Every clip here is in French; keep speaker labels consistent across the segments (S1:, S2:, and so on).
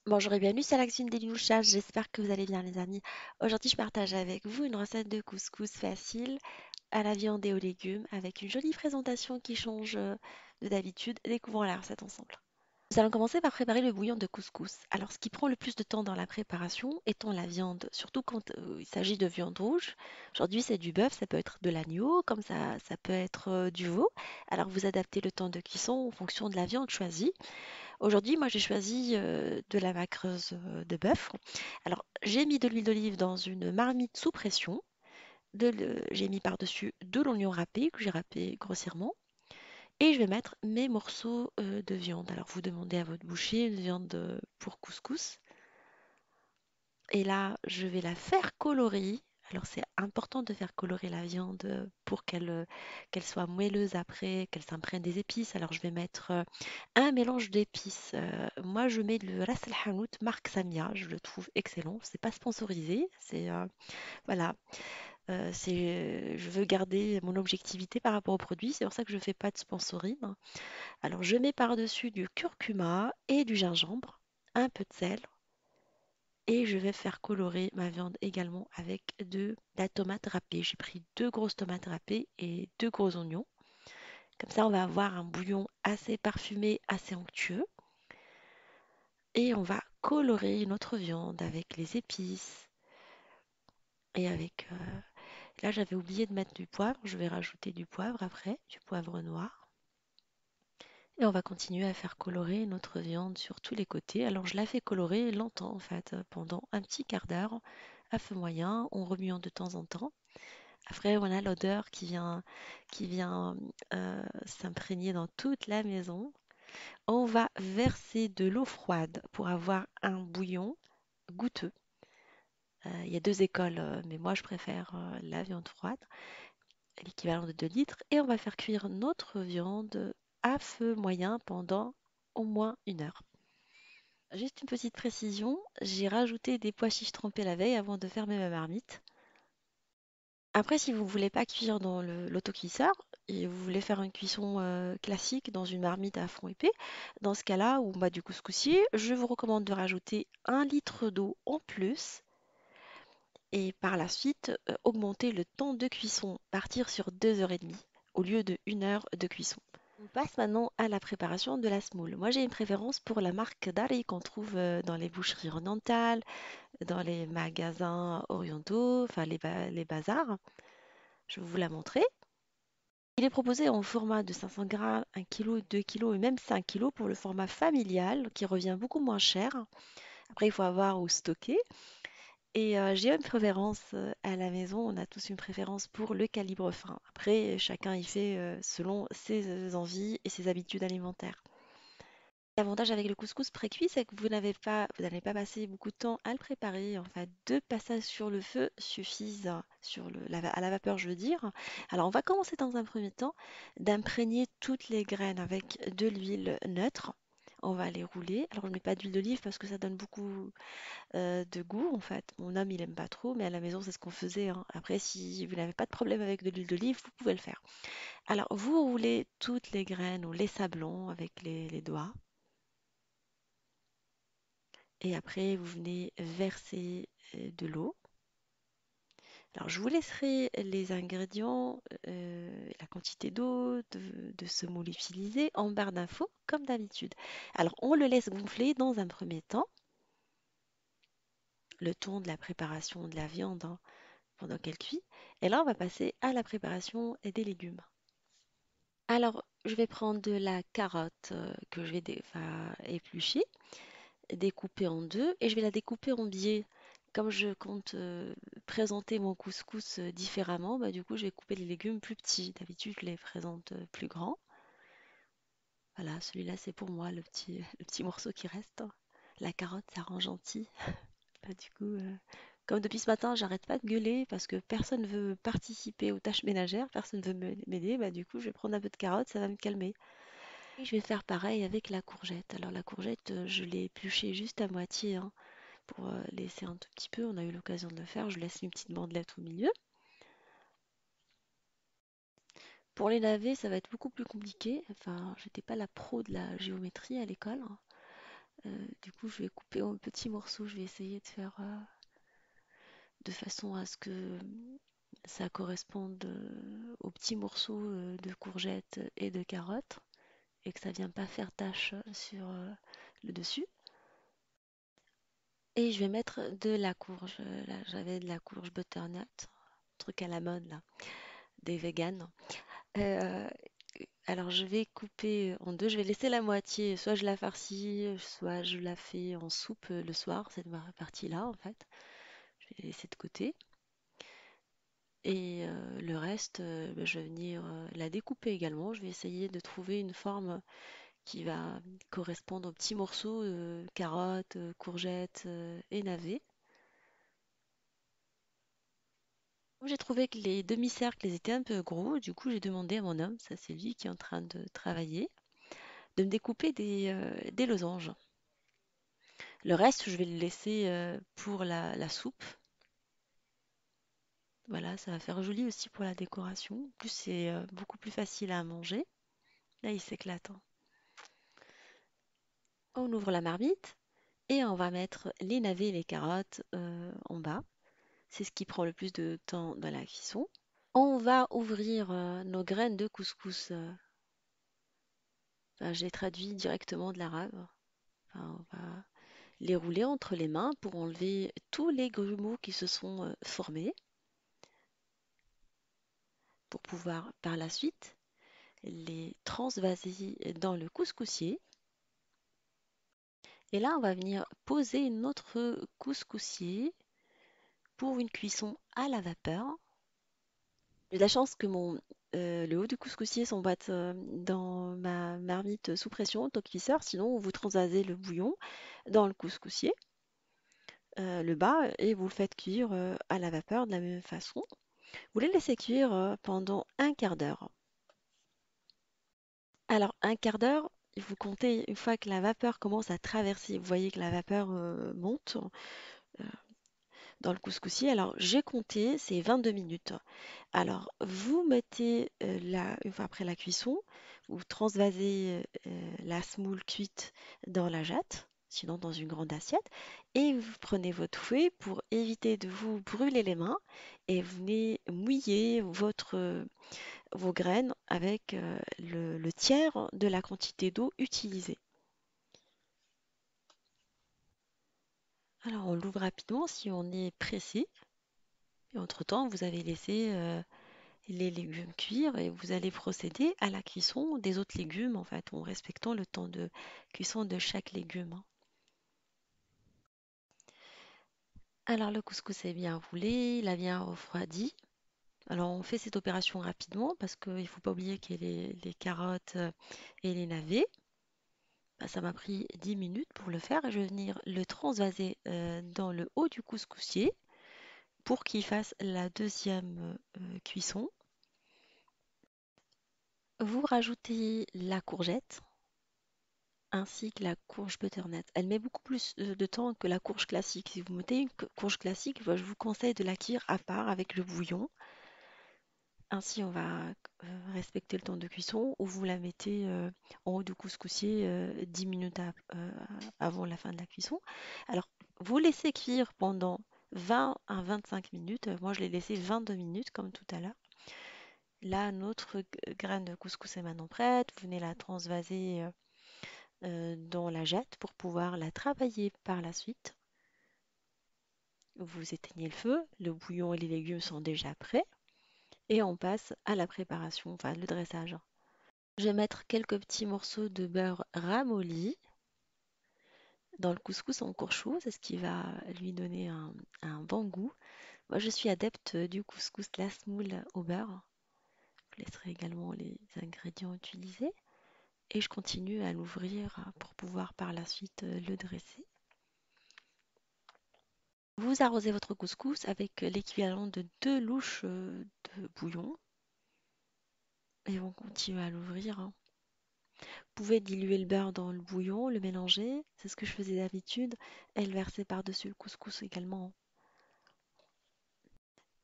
S1: Bonjour et bienvenue sur l'Action des Louchages, j'espère que vous allez bien les amis. Aujourd'hui je partage avec vous une recette de couscous facile à la viande et aux légumes avec une jolie présentation qui change de d'habitude. Découvrons la recette ensemble. Nous allons commencer par préparer le bouillon de couscous. Alors ce qui prend le plus de temps dans la préparation étant la viande, surtout quand il s'agit de viande rouge. Aujourd'hui c'est du bœuf, ça peut être de l'agneau, comme ça peut être du veau. Alors vous adaptez le temps de cuisson en fonction de la viande choisie. Aujourd'hui, moi, j'ai choisi de la macreuse de bœuf. Alors, j'ai mis de l'huile d'olive dans une marmite sous pression. J'ai mis par-dessus de l'oignon râpé que j'ai râpé grossièrement. Et je vais mettre mes morceaux de viande. Alors, vous demandez à votre boucher une viande pour couscous. Et là, je vais la faire colorer. Alors, c'est important de faire colorer la viande pour qu'elle soit moelleuse après, qu'elle s'imprègne des épices. Alors, je vais mettre un mélange d'épices. Moi, je mets le Ras El Hanout marque Samia. Je le trouve excellent. C'est pas sponsorisé. Voilà. Je veux garder mon objectivité par rapport au produit. C'est pour ça que je fais pas de sponsoring. Alors, je mets par-dessus du curcuma et du gingembre, un peu de sel. Et je vais faire colorer ma viande également avec de la tomate râpée. J'ai pris deux grosses tomates râpées et deux gros oignons. Comme ça, on va avoir un bouillon assez parfumé, assez onctueux. Et on va colorer notre viande avec les épices et avec... là, j'avais oublié de mettre du poivre. Je vais rajouter du poivre après, du poivre noir. Et on va continuer à faire colorer notre viande sur tous les côtés. Alors, je la fais colorer longtemps, en fait, pendant un petit quart d'heure à feu moyen, en remuant de temps en temps. Après, on a l'odeur qui vient s'imprégner dans toute la maison. On va verser de l'eau froide pour avoir un bouillon goûteux. Il y a deux écoles, mais moi je préfère la viande froide, l'équivalent de 2 litres. Et on va faire cuire notre viande à feu moyen pendant au moins 1 heure. Juste une petite précision, j'ai rajouté des pois chiches trempés la veille avant de fermer ma marmite. Après, si vous ne voulez pas cuire dans l'autocuisseur et vous voulez faire une cuisson classique dans une marmite à fond épais, dans ce cas-là, ou bah, du couscoussier, je vous recommande de rajouter 1 litre d'eau en plus et par la suite augmenter le temps de cuisson, partir sur 2 heures et demie au lieu de 1 heure de cuisson. On passe maintenant à la préparation de la semoule. Moi, j'ai une préférence pour la marque Dari qu'on trouve dans les boucheries orientales, dans les magasins orientaux, enfin les bazars. Je vais vous la montrer. Il est proposé en format de 500 grammes, 1 kg, 2 kg et même 5 kg pour le format familial qui revient beaucoup moins cher. Après, il faut avoir où stocker. Et j'ai une préférence à la maison, on a tous une préférence pour le calibre fin. Après, chacun y fait selon ses envies et ses habitudes alimentaires. L'avantage avec le couscous pré-cuit, c'est que vous n'allez pas passer beaucoup de temps à le préparer. En fait, 2 passages sur le feu suffisent, à la vapeur, je veux dire. Alors, on va commencer dans un premier temps d'imprégner toutes les graines avec de l'huile neutre. On va les rouler. Alors, je ne mets pas d'huile d'olive parce que ça donne beaucoup de goût, en fait. Mon homme, il aime pas trop, mais à la maison, c'est ce qu'on faisait, hein. Après, si vous n'avez pas de problème avec de l'huile d'olive, vous pouvez le faire. Alors, vous roulez toutes les graines ou les sablons avec les doigts. Et après, vous venez verser de l'eau. Alors, je vous laisserai les ingrédients, la quantité d'eau, de semoule utilisée en barre d'infos, comme d'habitude. Alors, on le laisse gonfler dans un premier temps, le temps de la préparation de la viande, hein, pendant qu'elle cuit. Et là, on va passer à la préparation des légumes. Alors, je vais prendre de la carotte que je vais enfin, éplucher, découper en deux, et je vais la découper en biais. Comme je compte présenter mon couscous différemment, bah, du coup, je vais couper les légumes plus petits. D'habitude, je les présente plus grands. Voilà, celui-là, c'est pour moi, le petit morceau qui reste. La carotte, ça rend gentil. Bah, du coup, comme depuis ce matin, j'arrête pas de gueuler parce que personne ne veut participer aux tâches ménagères, personne ne veut m'aider, bah, du coup, je vais prendre un peu de carotte, ça va me calmer. Et je vais faire pareil avec la courgette. Alors, la courgette, je l'ai épluchée juste à moitié, hein, pour laisser un tout petit peu. On a eu l'occasion de le faire. Je laisse une petite bandelette au milieu. Pour les laver, ça va être beaucoup plus compliqué. Enfin, j'étais pas la pro de la géométrie à l'école, hein. Du coup, je vais couper en petits morceaux. Je vais essayer de faire de façon à ce que ça corresponde aux petits morceaux de courgettes et de carottes et que ça vienne pas faire tache sur le dessus. Et je vais mettre de la courge. Là, j'avais de la courge butternut, truc à la mode là, des véganes. Euh, alors je vais couper en deux. Je vais laisser la moitié. Soit je la farcis, soit je la fais en soupe le soir. Cette partie-là en fait. Je vais laisser de côté. Et le reste, bah, je vais venir la découper également. Je vais essayer de trouver une forme qui va correspondre aux petits morceaux carottes, courgettes et navets. J'ai trouvé que les demi-cercles ils étaient un peu gros, du coup j'ai demandé à mon homme, ça c'est lui qui est en train de travailler, de me découper des losanges. Le reste, je vais le laisser pour la soupe. Voilà, ça va faire joli aussi pour la décoration. En plus, c'est beaucoup plus facile à manger. Là, il s'éclate, hein. On ouvre la marmite et on va mettre les navets et les carottes en bas. C'est ce qui prend le plus de temps dans la cuisson. On va ouvrir nos graines de couscous. Enfin, j'ai traduit directement de l'arabe. Enfin, on va les rouler entre les mains pour enlever tous les grumeaux qui se sont formés, pour pouvoir par la suite les transvaser dans le couscoussier. Et là, on va venir poser notre couscoussier pour une cuisson à la vapeur. J'ai de la chance que le haut du couscoussier s'emboîte dans ma marmite sous pression, autocuisseur. Sinon, vous transvasez le bouillon dans le couscoussier, le bas, et vous le faites cuire à la vapeur de la même façon. Vous les laissez cuire pendant un quart d'heure. Alors, un quart d'heure, vous comptez une fois que la vapeur commence à traverser. Vous voyez que la vapeur monte euh, dans le couscoussier. Alors, j'ai compté, c'est 22 minutes. Alors, vous mettez, une fois après la cuisson, vous transvasez la semoule cuite dans la jatte, sinon dans une grande assiette, et vous prenez votre fouet pour éviter de vous brûler les mains, et vous venez mouiller vos graines avec le tiers de la quantité d'eau utilisée. Alors, on l'ouvre rapidement si on est pressé, et entre-temps, vous avez laissé les légumes cuire et vous allez procéder à la cuisson des autres légumes, en fait, en respectant le temps de cuisson de chaque légume, hein. Alors le couscous est bien roulé, il a bien refroidi. Alors on fait cette opération rapidement parce qu'il ne faut pas oublier qu'il y a les carottes et les navets. Bah, ça m'a pris 10 minutes pour le faire et je vais venir le transvaser dans le haut du couscoussier pour qu'il fasse la deuxième cuisson. Vous rajoutez la courgette ainsi que la courge butternut. Elle met beaucoup plus de temps que la courge classique. Si vous mettez une courge classique, je vous conseille de la cuire à part avec le bouillon. Ainsi, on va respecter le temps de cuisson ou vous la mettez en haut du couscoussier 10 minutes avant la fin de la cuisson. Alors, vous laissez cuire pendant 20 à 25 minutes. Moi, je l'ai laissé 22 minutes comme tout à l'heure. Là, notre graine de couscous est maintenant prête. Vous venez la transvaser dans la jatte pour pouvoir la travailler par la suite. Vous éteignez le feu, le bouillon et les légumes sont déjà prêts et on passe à la préparation, enfin le dressage. Je vais mettre quelques petits morceaux de beurre ramolli dans le couscous en courchou, c'est ce qui va lui donner un bon goût. Moi je suis adepte du couscous la semoule au beurre. Je laisserai également les ingrédients utilisés et je continue à l'ouvrir pour pouvoir par la suite le dresser. Vous arrosez votre couscous avec l'équivalent de 2 louches de bouillon et on continue à l'ouvrir, hein. Vous pouvez diluer le beurre dans le bouillon, le mélanger, c'est ce que je faisais d'habitude, et le verser par-dessus le couscous également.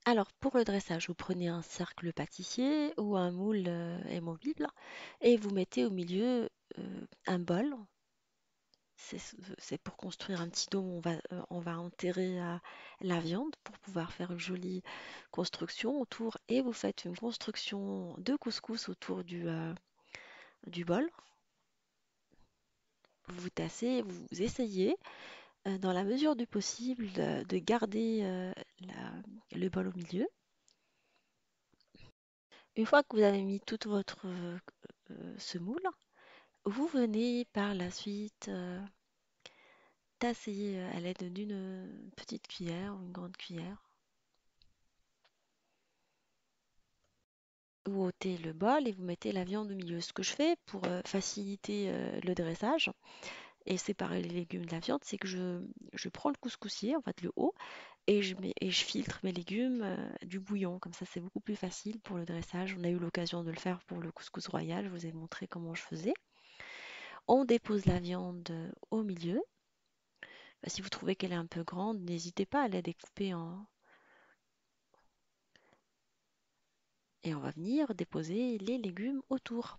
S1: Alors pour le dressage, vous prenez un cercle pâtissier ou un moule amovible et vous mettez au milieu un bol C'est c'est pour construire un petit dôme, on va enterrer la viande pour pouvoir faire une jolie construction autour et vous faites une construction de couscous autour du bol. Vous vous tassez, vous essayez dans la mesure du possible de garder le bol au milieu. Une fois que vous avez mis toute votre semoule, vous venez par la suite tasser à l'aide d'une petite cuillère ou une grande cuillère. Vous ôtez le bol et vous mettez la viande au milieu. Ce que je fais pour faciliter le dressage et séparer les légumes de la viande, c'est que je prends le couscoussier, en fait le haut, et je filtre mes légumes du bouillon. Comme ça, c'est beaucoup plus facile pour le dressage. On a eu l'occasion de le faire pour le couscous royal. Je vous ai montré comment je faisais. On dépose la viande au milieu. Bah, si vous trouvez qu'elle est un peu grande, n'hésitez pas à la découper en... Et on va venir déposer les légumes autour.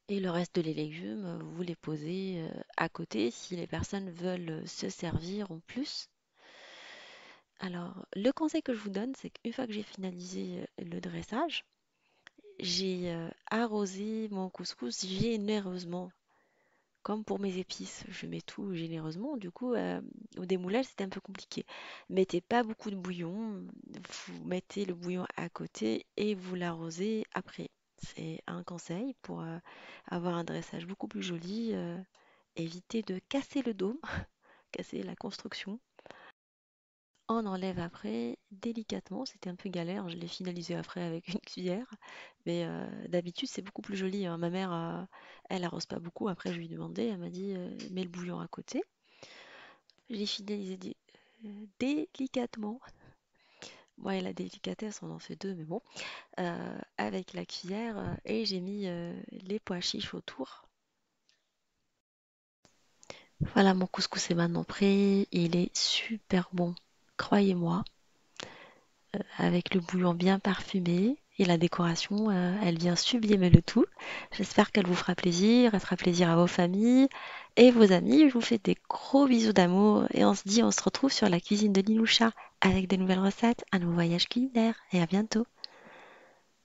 S1: Et le reste des légumes, vous les posez à côté si les personnes veulent se servir en plus. Alors, le conseil que je vous donne, c'est qu'une fois que j'ai finalisé le dressage, j'ai arrosé mon couscous généreusement, comme pour mes épices. Je mets tout généreusement. Du coup, au démoulage, c'était un peu compliqué. Mettez pas beaucoup de bouillon. Vous mettez le bouillon à côté et vous l'arrosez après. C'est un conseil pour avoir un dressage beaucoup plus joli. Évitez de casser le dôme, casser la construction. On enlève après délicatement, c'était un peu galère, je l'ai finalisé après avec une cuillère, mais d'habitude c'est beaucoup plus joli, hein. Ma mère, elle arrose pas beaucoup, après je lui ai demandé, elle m'a dit mets le bouillon à côté. Je l'ai finalisé délicatement. Ouais, la délicatesse, on en fait deux, mais bon, avec la cuillère, et j'ai mis les pois chiches autour. Voilà, mon couscous est maintenant prêt, il est super bon, croyez-moi. Avec le bouillon bien parfumé et la décoration, elle vient sublimer le tout. J'espère qu'elle vous fera plaisir, elle fera plaisir à vos familles et vos amis. Je vous fais des gros bisous d'amour et on se dit, on se retrouve sur la cuisine de Liloucha avec des nouvelles recettes, un nouveau voyage culinaire et à bientôt.